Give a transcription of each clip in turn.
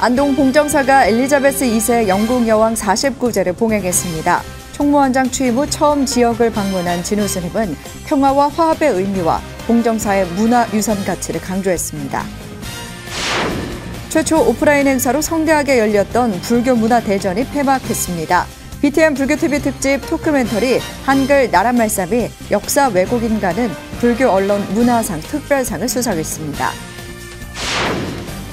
안동 봉정사가 엘리자베스 2세 영국 여왕 49제를 봉행했습니다. 총무원장 취임 후 처음 지역을 방문한 진우 스님은 평화와 화합의 의미와 봉정사의 문화유산 가치를 강조했습니다. 최초 오프라인 행사로 성대하게 열렸던 불교 문화 대전이 폐막했습니다. BTN 불교TV 특집 토크멘터리 한글 나란말씀이 역사 왜곡인가는 불교 언론 문화상 특별상을 수상했습니다.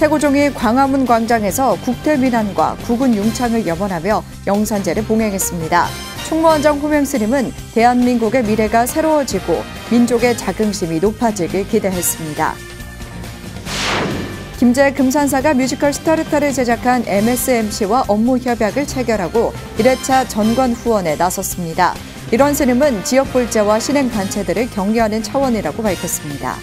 태고종이 광화문 광장에서 국태민안과 국군 융창을 염원하며 영산제를 봉행했습니다. 총무원장 호명스님은 대한민국의 미래가 새로워지고 민족의 자긍심이 높아지길 기대했습니다. 김제 금산사가 뮤지컬 스타르타를 제작한 MSMC와 업무 협약을 체결하고 1회차 전관 후원에 나섰습니다. 이런 스님은 지역 볼제와 신행 단체들을 격려하는 차원이라고 밝혔습니다.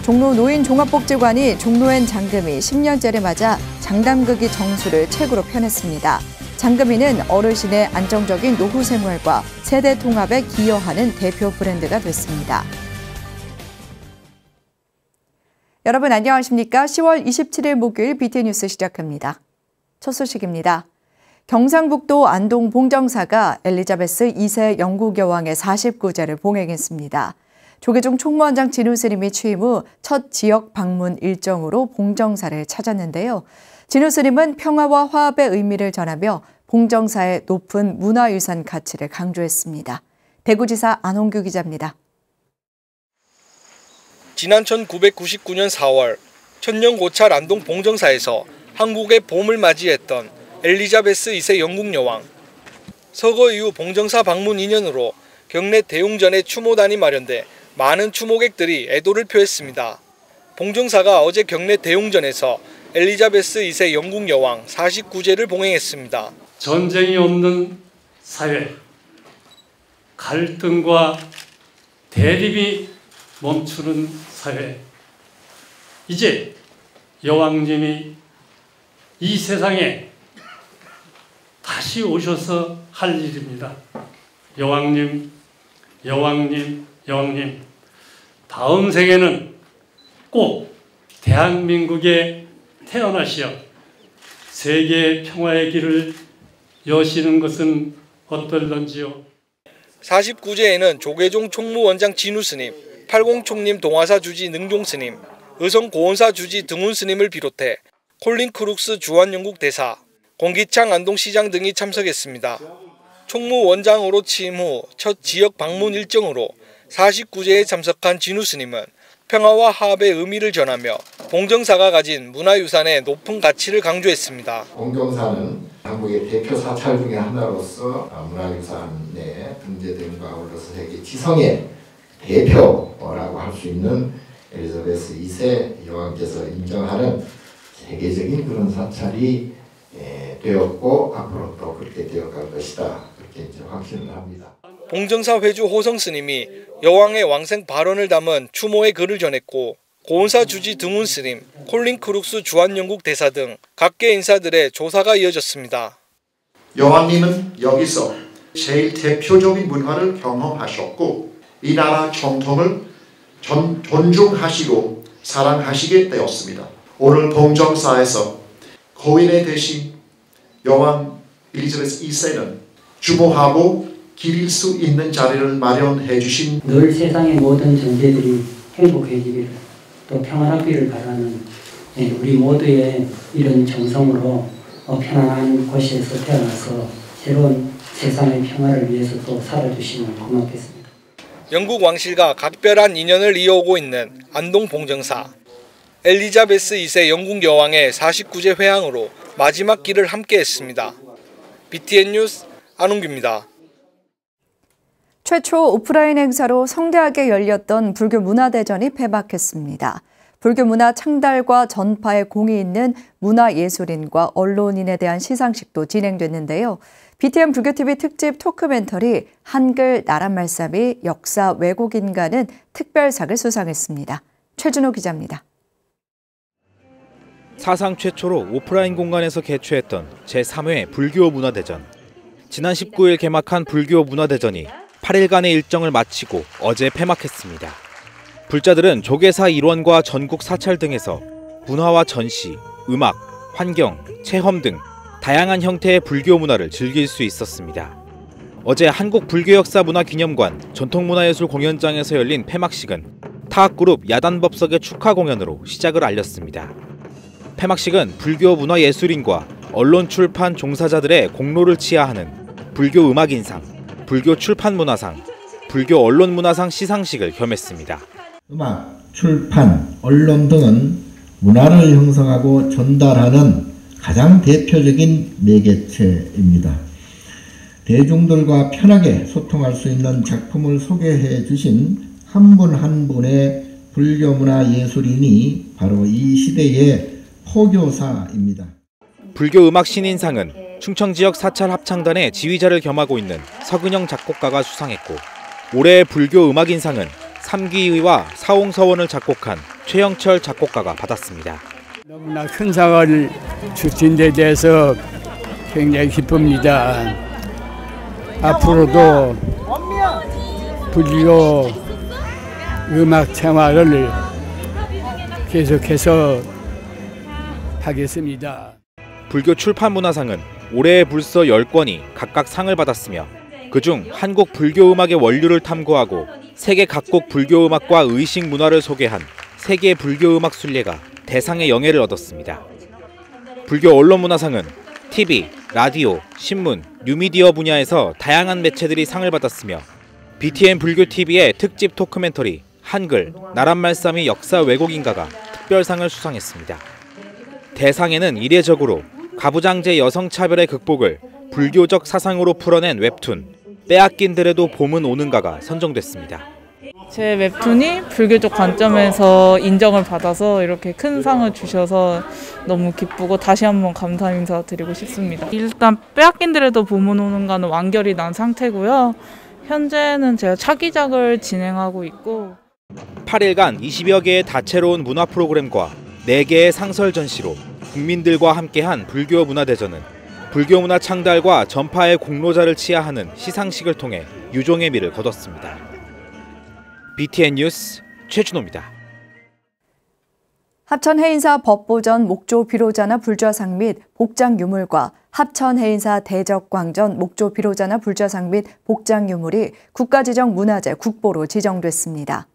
종로 노인종합복지관이 종로엔 장금이 10년째를 맞아 장담극이 정수를 책으로 펴냈습니다. 장금이는 어르신의 안정적인 노후 생활과 세대 통합에 기여하는 대표 브랜드가 됐습니다. 여러분 안녕하십니까? 10월 27일 목요일 BTN 뉴스 시작합니다. 첫 소식입니다. 경상북도 안동 봉정사가 엘리자베스 2세 영국 여왕의 49제를 봉행했습니다. 조계종 총무원장 진우 스님이 취임 후 첫 지역 방문 일정으로 봉정사를 찾았는데요. 진우 스님은 평화와 화합의 의미를 전하며 봉정사의 높은 문화유산 가치를 강조했습니다. 대구지사 안홍규 기자입니다. 지난 1999년 4월 천년고찰 안동 봉정사에서 한국의 봄을 맞이했던 엘리자베스 2세 영국 여왕. 서거 이후 봉정사 방문 인연으로 경내 대웅전에 추모단이 마련돼 많은 추모객들이 애도를 표했습니다. 봉정사가 어제 경내 대웅전에서 엘리자베스 2세 영국 여왕 49제를 봉행했습니다. 전쟁이 없는 사회, 갈등과 대립이 멈추는 사회. 이제 여왕님이 이 세상에 다시 오셔서 할 일입니다. 여왕님, 다음 생에는 꼭 대한민국에 태어나시어 세계 평화의 길을 여시는 것은 어떨런지요. 49제에는 조계종 총무원장 진우 스님, 팔공총님 동화사 주지 능종 스님, 의성 고원사 주지 등운 스님을 비롯해 콜린 크룩스 주한영국 대사, 공기창 안동시장 등이 참석했습니다. 총무원장으로 취임 후 첫 지역 방문 일정으로 49제에 참석한 진우 스님은 평화와 화합의 의미를 전하며 봉정사가 가진 문화유산의 높은 가치를 강조했습니다. 봉정사는 한국의 대표 사찰 중에 하나로서 문화유산에 등재됨과 아울러서 세계 지성의 대표라고 할 수 있는 엘리자베스 2세 여왕께서 인정하는 세계적인 그런 사찰이 되었고 앞으로 또 그렇게 되어갈 것이다. 그렇게 이제 확신을 합니다. 봉정사 회주 호성 스님이 여왕의 왕생 발언을 담은 추모의 글을 전했고 고은사 주지 등운 스님, 콜린 크룩스 주한영국 대사 등 각계 인사들의 조사가 이어졌습니다. 여왕님은 여기서 제일 대표적인 문화를 경험하셨고 이 나라 정통을 존중하시고 사랑하시게 되었습니다. 오늘 봉정사에서 고인의 대신 여왕 엘리자베스 2세는 주목하고 기릴 수 있는 자리를 마련해 주신 늘 세상의 모든 존재들이 행복해지기를 또 평안하기를 바라는 우리 모두의 이런 정성으로 편안한 곳에서 태어나서 새로운 세상의 평화를 위해서 또 살아주시면 고맙겠습니다. 영국 왕실과 각별한 인연을 이어오고 있는 안동 봉정사. 엘리자베스 2세 영국 여왕의 49제 회항으로 마지막 길을 함께했습니다. BTN 뉴스 안홍규입니다. 최초 오프라인 행사로 성대하게 열렸던 불교 문화대전이 폐막했습니다. 불교 문화 창달과 전파에 공이 있는 문화예술인과 언론인에 대한 시상식도 진행됐는데요. BTN 불교TV 특집 토크멘터리 한글 나란말씀이 역사 왜곡인가는 특별상을 수상했습니다. 최준호 기자입니다. 사상 최초로 오프라인 공간에서 개최했던 제3회 불교 문화대전. 지난 19일 개막한 불교 문화대전이 8일간의 일정을 마치고 어제 폐막했습니다. 불자들은 조계사 일원과 전국 사찰 등에서 문화와 전시, 음악, 환경, 체험 등 다양한 형태의 불교 문화를 즐길 수 있었습니다. 어제 한국불교역사문화기념관 전통문화예술공연장에서 열린 폐막식은 타악그룹 야단법석의 축하 공연으로 시작을 알렸습니다. 폐막식은 불교 문화예술인과 언론 출판 종사자들의 공로를 치하하는 불교 음악인상, 불교 출판문화상, 불교 언론문화상 시상식을 겸했습니다. 음악, 출판, 언론 등은 문화를 형성하고 전달하는 가장 대표적인 매개체입니다. 대중들과 편하게 소통할 수 있는 작품을 소개해 주신 한 분 한 분의 불교 문화 예술인이 바로 이 시대의 포교사입니다. 불교 음악 신인상은 충청 지역 사찰 합창단의 지휘자를 겸하고 있는 서근영 작곡가가 수상했고, 올해의 불교 음악인상은 삼기의와 사홍서원을 작곡한 최영철 작곡가가 받았습니다. 너무나 큰 상을 주신 데 대해서 굉장히 기쁩니다. 앞으로도 불교 음악 생활을 계속해서 하겠습니다. 불교 출판문화상은 올해 불서 10권이 각각 상을 받았으며, 그중 한국 불교 음악의 원류를 탐구하고 세계 각국 불교 음악과 의식 문화를 소개한 세계 불교 음악 순례가 대상의 영예를 얻었습니다. 불교 언론문화상은 TV, 라디오, 신문, 뉴미디어 분야에서 다양한 매체들이 상을 받았으며, BTN 불교TV의 특집 토크멘터리 한글, 나란말싸미 역사 왜곡인가가 특별상을 수상했습니다. 대상에는 이례적으로 가부장제 여성차별의 극복을 불교적 사상으로 풀어낸 웹툰 빼앗긴들에도 봄은 오는가가 선정됐습니다. 제 웹툰이 불교적 관점에서 인정을 받아서 이렇게 큰 상을 주셔서 너무 기쁘고 다시 한번 감사 인사드리고 싶습니다. 일단 빼앗긴들에도 봄은 오는가는 완결이 난 상태고요. 현재는 제가 차기작을 진행하고 있고, 8일간 20여 개의 다채로운 문화 프로그램과 4개의 상설 전시로 국민들과 함께한 불교 문화대전은 불교 문화 창달과 전파의 공로자를 치하하는 시상식을 통해 유종의 미를 거뒀습니다. BTN 뉴스 최준호입니다. 합천 해인사 법보전 목조 비로자나 불좌상 및 복장 유물과 합천 해인사 대적광전 목조 비로자나 불좌상 및 복장 유물이 국가지정 문화재 국보로 지정됐습니다.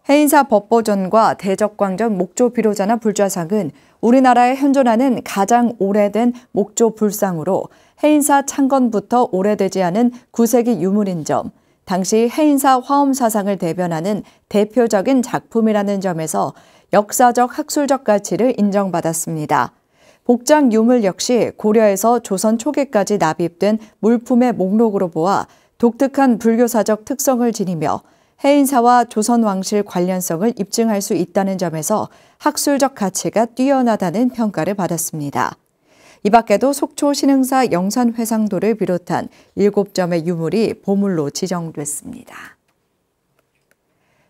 해인사 법보전과 대적광전 목조 비로자나 불좌상은 우리나라에 현존하는 가장 오래된 목조 불상으로 해인사 창건부터 오래되지 않은 9세기 유물인 점, 당시 해인사 화엄 사상을 대변하는 대표적인 작품이라는 점에서 역사적 학술적 가치를 인정받았습니다. 복장 유물 역시 고려에서 조선 초기까지 납입된 물품의 목록으로 보아 독특한 불교사적 특성을 지니며 해인사와 조선 왕실 관련성을 입증할 수 있다는 점에서 학술적 가치가 뛰어나다는 평가를 받았습니다. 이 밖에도 속초 신흥사 영산회상도를 비롯한 7점의 유물이 보물로 지정됐습니다.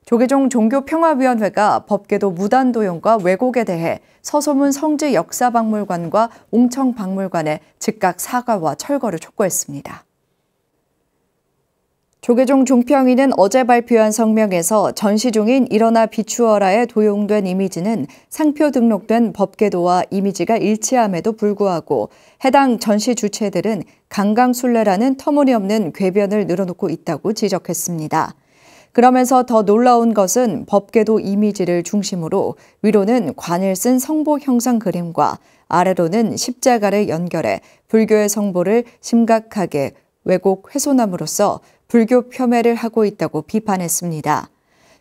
조계종 종교평화위원회가 법궤도 무단 도용과 왜곡에 대해 서소문 성지 역사박물관과 옹청박물관에 즉각 사과와 철거를 촉구했습니다. 조계종 종평위는 어제 발표한 성명에서 전시 중인 일어나 비추어라에 도용된 이미지는 상표 등록된 법궤도와 이미지가 일치함에도 불구하고 해당 전시 주체들은 강강술래라는 터무니없는 궤변을 늘어놓고 있다고 지적했습니다. 그러면서 더 놀라운 것은 법궤도 이미지를 중심으로 위로는 관을 쓴 성보 형상 그림과 아래로는 십자가를 연결해 불교의 성보를 심각하게 왜곡 훼손함으로써 불교 폄훼를 하고 있다고 비판했습니다.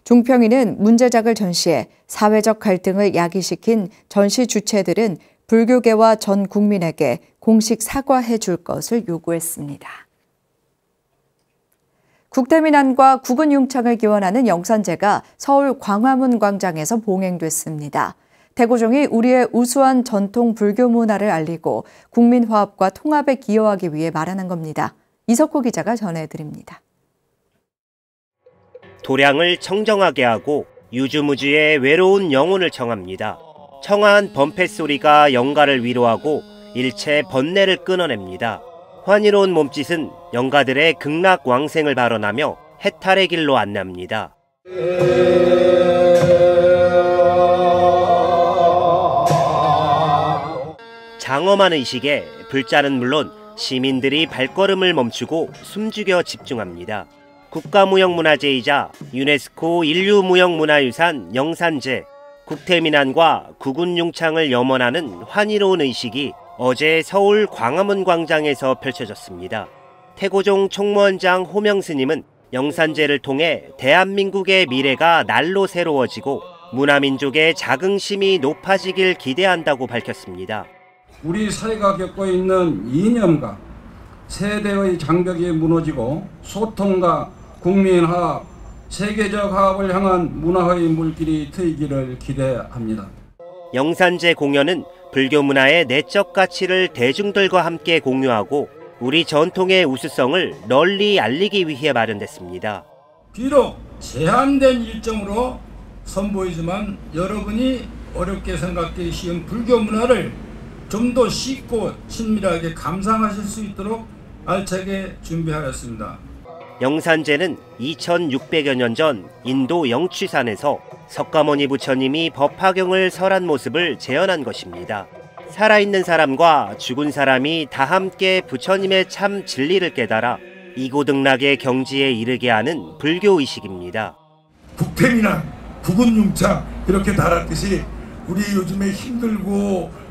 종평위는 문제작을 전시해 사회적 갈등을 야기시킨 전시 주체들은 불교계와 전 국민에게 공식 사과해 줄 것을 요구했습니다. 국태민안과 국은융창을 기원하는 영산제가 서울 광화문 광장에서 봉행됐습니다. 대고종이 우리의 우수한 전통 불교 문화를 알리고 국민 화합과 통합에 기여하기 위해 마련한 겁니다. 이석호 기자가 전해드립니다. 도량을 청정하게 하고 유주무주의 외로운 영혼을 청합니다. 청아한 범패 소리가 영가를 위로하고 일체 번뇌를 끊어냅니다. 환희로운 몸짓은 영가들의 극락 왕생을 발언하며 해탈의 길로 안내합니다. 장엄한 의식에 불자는 물론 시민들이 발걸음을 멈추고 숨죽여 집중합니다. 국가무형문화재이자 유네스코 인류무형문화유산 영산제, 국태민안과 국운융창을 염원하는 환희로운 의식이 어제 서울 광화문 광장에서 펼쳐졌습니다. 태고종 총무원장 호명스님은 영산제를 통해 대한민국의 미래가 날로 새로워지고 문화민족의 자긍심이 높아지길 기대한다고 밝혔습니다. 우리 사회가 겪고 있는 이념과 세대의 장벽이 무너지고 소통과 국민화합, 세계적 화합을 향한 문화의 물길이 트이기를 기대합니다. 영산제 공연은 불교 문화의 내적 가치를 대중들과 함께 공유하고 우리 전통의 우수성을 널리 알리기 위해 마련됐습니다. 비록 제한된 일정으로 선보이지만 여러분이 어렵게 생각되기 쉬운 불교 문화를 좀 더 쉽고 친밀하게 감상하실 수 있도록 알차게 준비하였습니다. 영산제는 2600여 년 전 인도 영취산에서 석가모니 부처님이 법화경을 설한 모습을 재현한 것입니다. 살아있는 사람과 죽은 사람이 다 함께 부처님의 참 진리를 깨달아 이고등락의 경지에 이르게 하는 불교의식입니다. 국태민안, 국운융창 이렇게 달았듯이 우리 요즘에 힘들고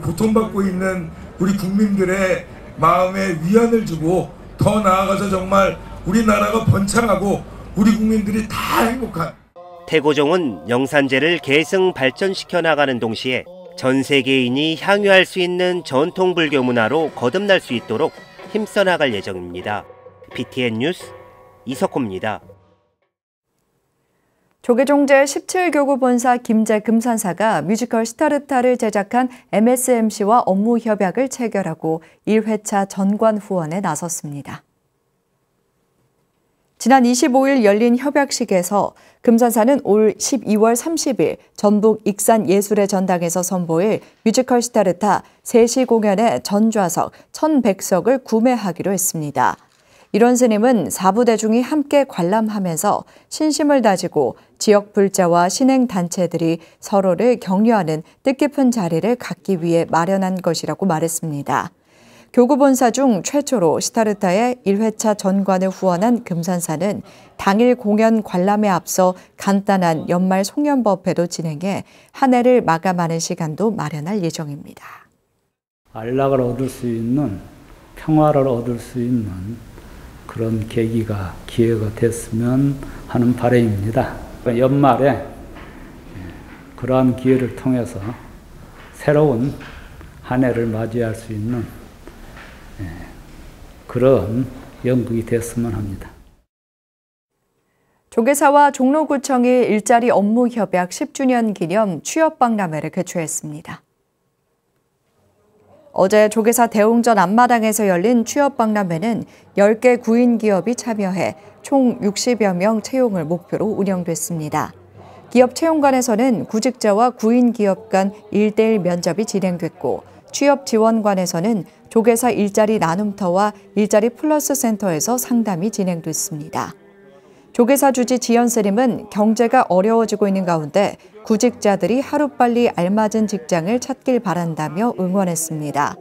고통받고 있는 우리 국민들의 마음에 위안을 주고 더 나아가서 정말 우리나라가 번창하고 우리 국민들이 다 행복한 태고종은 영산제를 계승 발전시켜 나가는 동시에 전 세계인이 향유할 수 있는 전통 불교 문화로 거듭날 수 있도록 힘써 나갈 예정입니다. BTN 뉴스 이석호입니다. 조계종 제17교구 본사 김제 금산사가 뮤지컬 시타르타를 제작한 MSMC와 업무 협약을 체결하고 1회차 전관 후원에 나섰습니다. 지난 25일 열린 협약식에서 금산사는 올 12월 30일 전북 익산예술의 전당에서 선보일 뮤지컬 시타르타 3시 공연의 전좌석 1,100석을 구매하기로 했습니다. 이런 스님은 4부대중이 함께 관람하면서 신심을 다지고 지역 불자와 신행단체들이 서로를 격려하는 뜻깊은 자리를 갖기 위해 마련한 것이라고 말했습니다. 교구본사 중 최초로 시타르타의 1회차 전관을 후원한 금산사는 당일 공연 관람에 앞서 간단한 연말 송년법회도 진행해 한 해를 마감하는 시간도 마련할 예정입니다. 안락을 얻을 수 있는, 평화를 얻을 수 있는 그런 계기가, 기회가 됐으면 하는 바람입니다. 연말에 그러한 기회를 통해서 새로운 한 해를 맞이할 수 있는 그런 연극이 됐으면 합니다. 조계사와 종로구청이 일자리 업무 협약 10주년 기념 취업박람회를 개최했습니다. 어제 조계사 대웅전 앞마당에서 열린 취업박람회는 10개 구인 기업이 참여해 총 60여 명 채용을 목표로 운영됐습니다. 기업 채용관에서는 구직자와 구인 기업 간 1:1 면접이 진행됐고 취업지원관에서는 조계사 일자리 나눔터와 일자리 플러스 센터에서 상담이 진행됐습니다. 조계사 주지 지연스님은 경제가 어려워지고 있는 가운데 구직자들이 하루빨리 알맞은 직장을 찾길 바란다며 응원했습니다.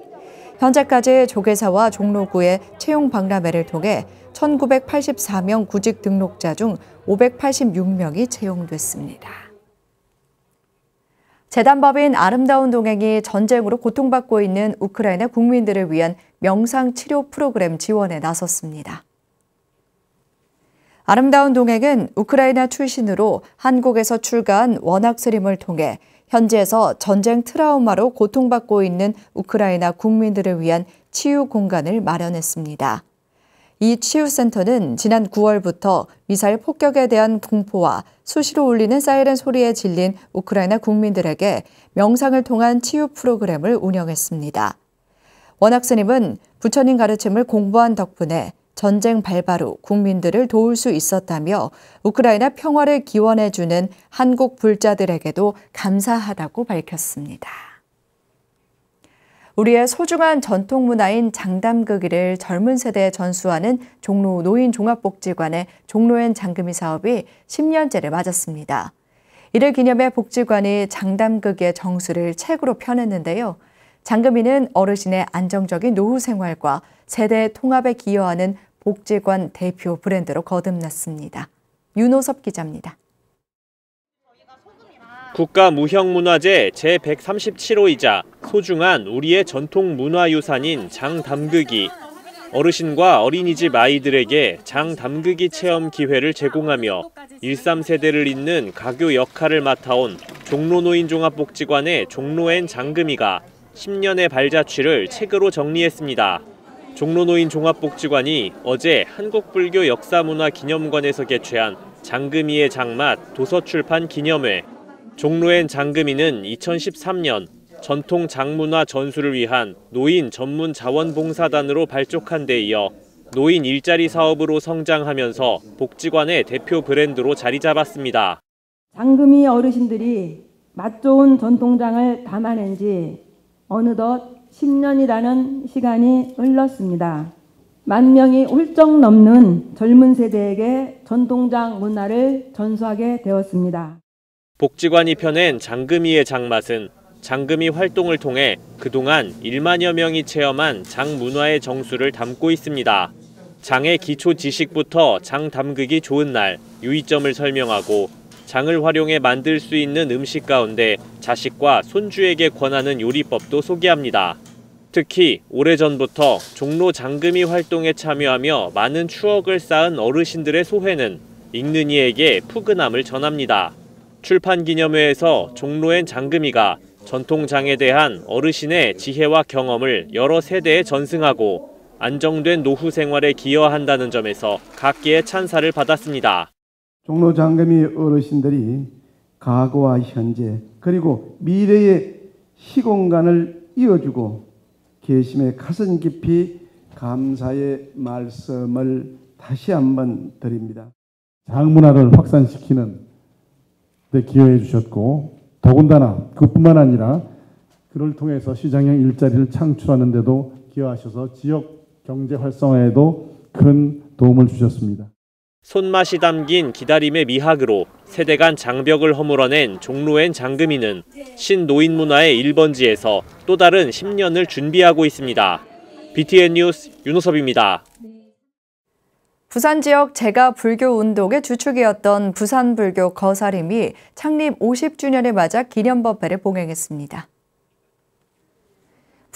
현재까지 조계사와 종로구의 채용 박람회를 통해 1984명 구직 등록자 중 586명이 채용됐습니다. 재단법인 아름다운 동행이 전쟁으로 고통받고 있는 우크라이나 국민들을 위한 명상치료 프로그램 지원에 나섰습니다. 아름다운 동행은 우크라이나 출신으로 한국에서 출가한 원학 스님을 통해 현지에서 전쟁 트라우마로 고통받고 있는 우크라이나 국민들을 위한 치유 공간을 마련했습니다. 이 치유센터는 지난 9월부터 미사일 폭격에 대한 공포와 수시로 울리는 사이렌 소리에 질린 우크라이나 국민들에게 명상을 통한 치유 프로그램을 운영했습니다. 원학 스님은 부처님 가르침을 공부한 덕분에 전쟁 발발 후 국민들을 도울 수 있었다며 우크라이나 평화를 기원해주는 한국 불자들에게도 감사하다고 밝혔습니다. 우리의 소중한 전통 문화인 장담극의를 젊은 세대에 전수하는 종로 노인종합복지관의 종로엔 장금이 사업이 10년째를 맞았습니다. 이를 기념해 복지관이 장담극의 정수를 책으로 펴냈는데요. 장금이는 어르신의 안정적인 노후 생활과 세대 통합에 기여하는 복지관 대표 브랜드로 거듭났습니다. 윤호섭 기자입니다. 국가무형문화재 제137호이자 소중한 우리의 전통 문화유산인 장담그기. 어르신과 어린이집 아이들에게 장담그기 체험 기회를 제공하며 13세대를 잇는 가교 역할을 맡아온 종로노인종합복지관의 종로엔 장금이가 10년의 발자취를 책으로 정리했습니다. 종로노인종합복지관이 어제 한국불교 역사문화기념관에서 개최한 장금이의 장맛 도서출판 기념회. 종로엔 장금이는 2013년 전통 장문화 전수를 위한 노인 전문 자원봉사단으로 발족한 데 이어 노인 일자리 사업으로 성장하면서 복지관의 대표 브랜드로 자리 잡았습니다. 장금이 어르신들이 맛 좋은 전통장을 담아낸 지 어느덧 10년이라는 시간이 흘렀습니다. 10,000명이 훌쩍 넘는 젊은 세대에게 전통장 문화를 전수하게 되었습니다. 복지관이 펴낸 장금이의 장맛은 장금이 활동을 통해 그동안 1만여 명이 체험한 장 문화의 정수를 담고 있습니다. 장의 기초 지식부터 장 담그기 좋은 날, 유의점을 설명하고 장을 활용해 만들 수 있는 음식 가운데 자식과 손주에게 권하는 요리법도 소개합니다. 특히 오래전부터 종로 장금이 활동에 참여하며 많은 추억을 쌓은 어르신들의 소회는 읽는 이에게 푸근함을 전합니다. 출판 기념회에서 종로엔 장금이가 전통장에 대한 어르신의 지혜와 경험을 여러 세대에 전승하고 안정된 노후 생활에 기여한다는 점에서 각계의 찬사를 받았습니다. 종로 장금이 어르신들이 과거와 현재 그리고 미래의 시공간을 이어주고 계심에 가슴 깊이 감사의 말씀을 다시 한번 드립니다. 장문화를 확산시키는 데 기여해 주셨고 더군다나 그뿐만 아니라 그를 통해서 시장형 일자리를 창출하는 데도 기여하셔서 지역 경제 활성화에도 큰 도움을 주셨습니다. 손맛이 담긴 기다림의 미학으로 세대 간 장벽을 허물어낸 종로엔 장금이는 신노인 문화의 1번지에서 또 다른 10년을 준비하고 있습니다. BTN 뉴스 윤호섭입니다. 부산 지역 제가 불교 운동의 주축이었던 부산불교 거사림이 창립 50주년을 맞아 기념법회를 봉행했습니다.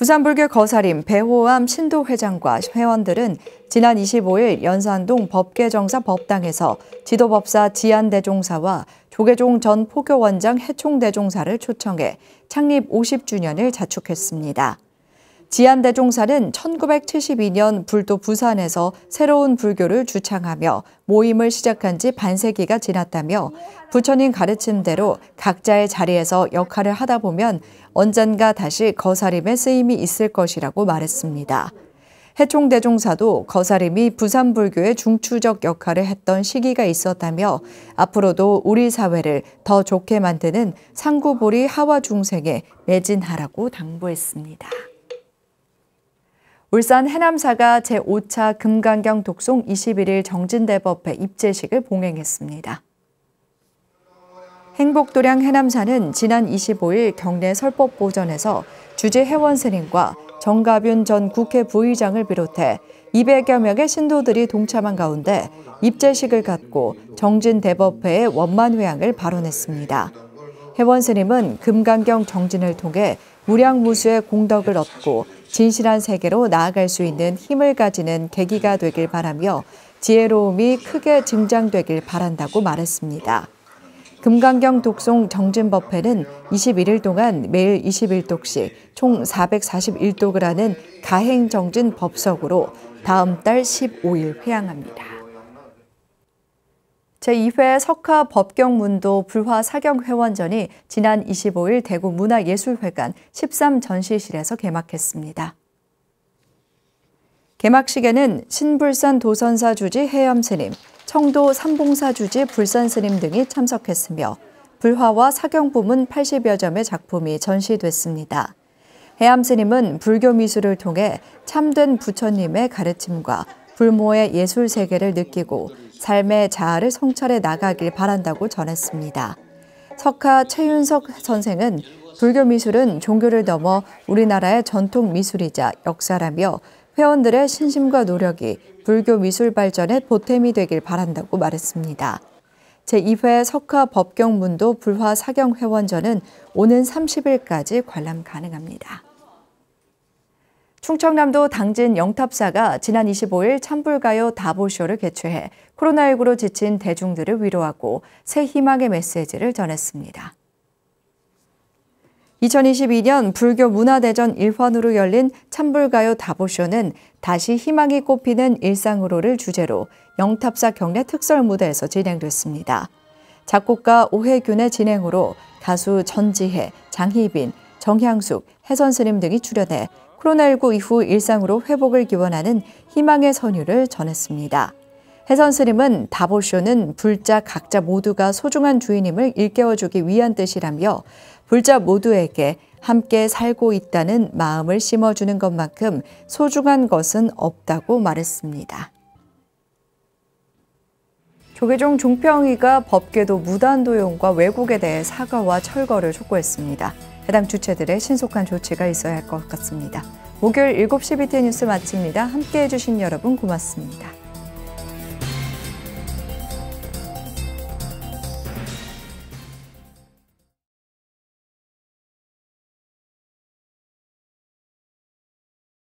부산불교 거사림 배호암 신도회장과 회원들은 지난 25일 연산동 법계정사 법당에서 지도법사 지안대종사와 조계종 전 포교원장 해총대종사를 초청해 창립 50주년을 자축했습니다. 지안대종사는 1972년 불도 부산에서 새로운 불교를 주창하며 모임을 시작한 지 반세기가 지났다며 부처님 가르침대로 각자의 자리에서 역할을 하다 보면 언젠가 다시 거사림의 쓰임이 있을 것이라고 말했습니다. 해총대종사도 거사림이 부산불교의 중추적 역할을 했던 시기가 있었다며 앞으로도 우리 사회를 더 좋게 만드는 상구보리 하와 중생에 매진하라고 당부했습니다. 울산 해남사가 제5차 금강경 독송 21일 정진대법회 입제식을 봉행했습니다. 행복도량 해남사는 지난 25일 경내 설법보전에서 주재 회원스님과 정가윤 전 국회 부의장을 비롯해 200여 명의 신도들이 동참한 가운데 입제식을 갖고 정진대법회의 원만회양을 발언했습니다. 회원스님은 금강경 정진을 통해 무량무수의 공덕을 얻고 진실한 세계로 나아갈 수 있는 힘을 가지는 계기가 되길 바라며 지혜로움이 크게 증장되길 바란다고 말했습니다. 금강경 독송 정진법회는 21일 동안 매일 21독씩 총 441독을 하는 가행정진 법석으로 다음 달 15일 회양합니다. 제2회 석화 법경문도 불화 사경회원전이 지난 25일 대구 문화예술회관 13전시실에서 개막했습니다. 개막식에는 신불산 도선사 주지 해엄스님, 청도 삼봉사 주지 불산스님 등이 참석했으며 불화와 사경 부문 80여 점의 작품이 전시됐습니다. 해암스님은 불교 미술을 통해 참된 부처님의 가르침과 불모의 예술 세계를 느끼고 삶의 자아를 성찰해 나가길 바란다고 전했습니다. 석하 최윤석 선생은 불교 미술은 종교를 넘어 우리나라의 전통 미술이자 역사라며 회원들의 신심과 노력이 불교 미술 발전의 보탬이 되길 바란다고 말했습니다. 제2회 석화 법경문도 불화 사경회원전은 오는 30일까지 관람 가능합니다. 충청남도 당진 영탑사가 지난 25일 찬불가요 다보쇼를 개최해 코로나19로 지친 대중들을 위로하고 새 희망의 메시지를 전했습니다. 2022년 불교 문화대전 일환으로 열린 찬불가요 다보쇼는 다시 희망이 꽃피는 일상으로를 주제로 영탑사 경내 특설 무대에서 진행됐습니다. 작곡가 오혜균의 진행으로 가수 전지혜, 장희빈, 정향숙, 혜선스님 등이 출연해 코로나19 이후 일상으로 회복을 기원하는 희망의 선율을 전했습니다. 혜선스님은 다보쇼는 불자 각자 모두가 소중한 주인임을 일깨워주기 위한 뜻이라며 불자 모두에게 함께 살고 있다는 마음을 심어주는 것만큼 소중한 것은 없다고 말했습니다. 조계종 종평위가 법궤도 무단 도용과 왜곡에 대해 사과와 철거를 촉구했습니다. 해당 주체들의 신속한 조치가 있어야 할 것 같습니다. 목요일 7시 BTN 뉴스 마칩니다. 함께해 주신 여러분 고맙습니다.